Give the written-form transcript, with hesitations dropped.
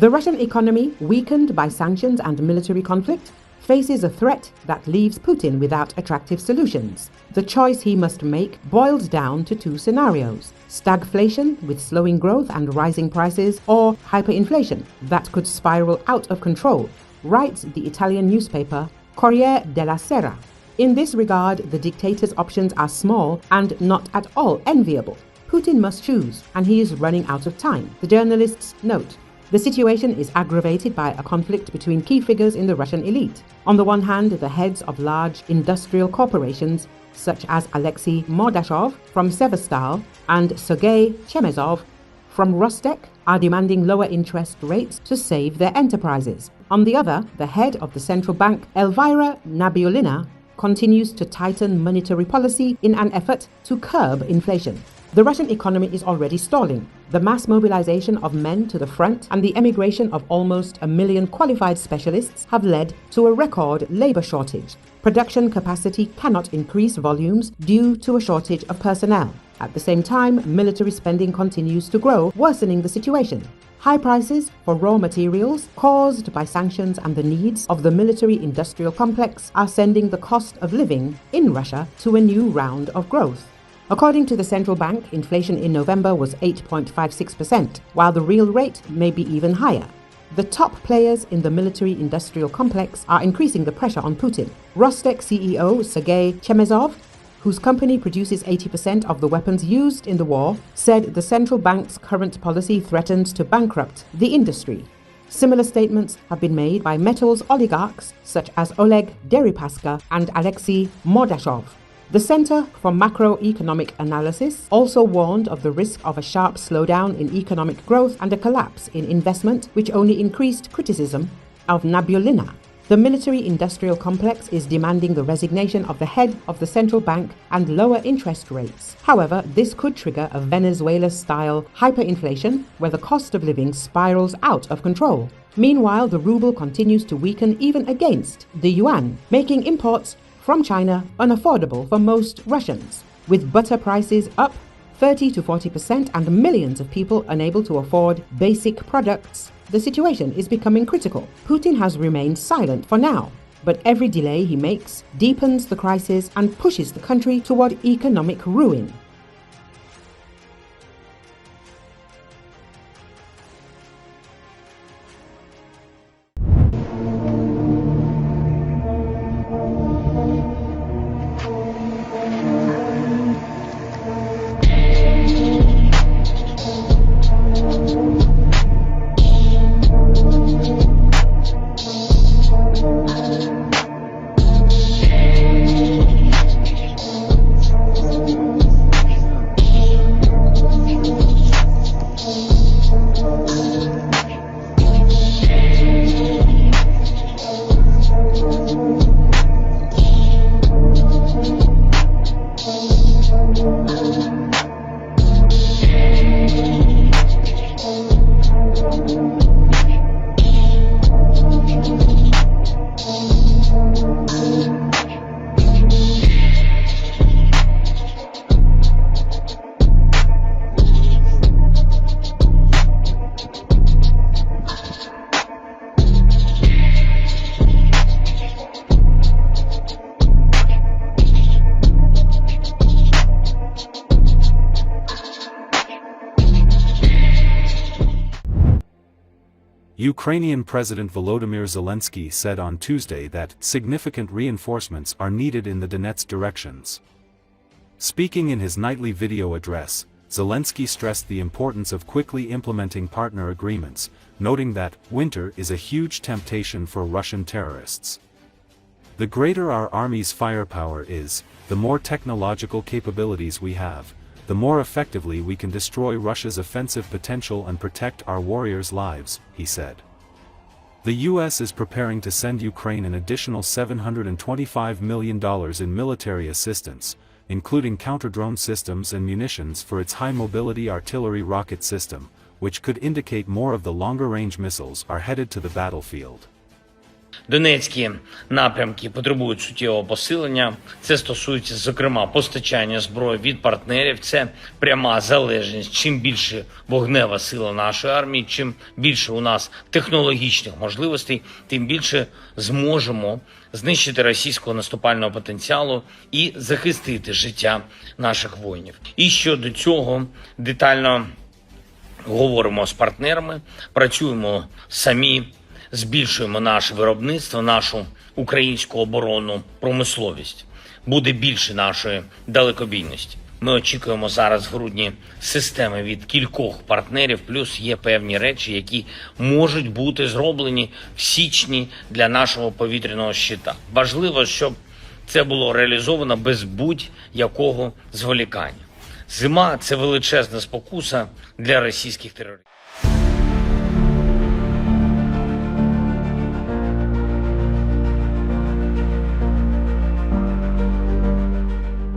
The Russian economy, weakened by sanctions and military conflict, faces a threat that leaves Putin without attractive solutions. The choice he must make boils down to two scenarios: stagflation with slowing growth and rising prices, or hyperinflation that could spiral out of control, writes the Italian newspaper Corriere della Sera. In this regard, the dictator's options are small and not at all enviable. Putin must choose, and he is running out of time, the journalists note. The situation is aggravated by a conflict between key figures in the Russian elite. On the one hand, the heads of large industrial corporations, such as Alexey Mordashov from Severstal and Sergey Chemezov from Rostec, are demanding lower interest rates to save their enterprises. On the other, the head of the Central Bank Elvira Nabiullina continues to tighten monetary policy in an effort to curb inflation. The Russian economy is already stalling. The mass mobilization of men to the front and the emigration of almost 1 million qualified specialists have led to a record labor shortage. Production capacity cannot increase volumes due to a shortage of personnel. At the same time, military spending continues to grow, worsening the situation. High prices for raw materials caused by sanctions and the needs of the military-industrial complex are sending the cost of living in Russia to a new round of growth. According to the central bank, inflation in November was 8.56%, while the real rate may be even higher. The top players in the military-industrial complex are increasing the pressure on Putin. Rostec CEO Sergey Chemezov, whose company produces 80% of the weapons used in the war, said the central bank's current policy threatens to bankrupt the industry. Similar statements have been made by metals oligarchs such as Oleg Deripaska and Alexey Mordashov. The Center for Macroeconomic Analysis also warned of the risk of a sharp slowdown in economic growth and a collapse in investment, which only increased criticism of Nabiullina. The military-industrial complex is demanding the resignation of the head of the central bank and lower interest rates. However, this could trigger a Venezuela-style hyperinflation where the cost of living spirals out of control. Meanwhile, the ruble continues to weaken even against the yuan, making imports from China unaffordable for most Russians. With butter prices up 30 to 40% and millions of people unable to afford basic products, the situation is becoming critical. Putin has remained silent for now, but every delay he makes deepens the crisis and pushes the country toward economic ruin. Ukrainian President Volodymyr Zelensky said on Tuesday that significant reinforcements are needed in the Donetsk directions. Speaking in his nightly video address, Zelensky stressed the importance of quickly implementing partner agreements, noting that winter is a huge temptation for Russian terrorists. The greater our army's firepower is, the more technological capabilities we have, the more effectively we can destroy Russia's offensive potential and protect our warriors' lives, he said. The U.S. is preparing to send Ukraine an additional $725 million in military assistance, including counter-drone systems and munitions for its high-mobility artillery rocket system, which could indicate more of the longer-range missiles are headed to the battlefield. Донецькі напрямки потребують суттєвого посилення. Це стосується, зокрема, постачання зброї від партнерів. Це пряма залежність. Чим більше вогнева сила нашої армії, чим більше у нас технологічних можливостей, тим більше зможемо знищити російського наступального потенціалу і захистити життя наших воїнів. І щодо цього детально говоримо з партнерами, працюємо самі, збільшуємо наше виробництво, нашу українську оборонну промисловість. Буде більше нашої далекобійності. Ми очікуємо зараз в грудні системи від кількох партнерів, плюс є певні речі, які можуть бути зроблені в січні для нашого повітряного щита. Важливо, щоб це було реалізовано без будь-якого зволікання. Зима – це величезна спокуса для російських терористів.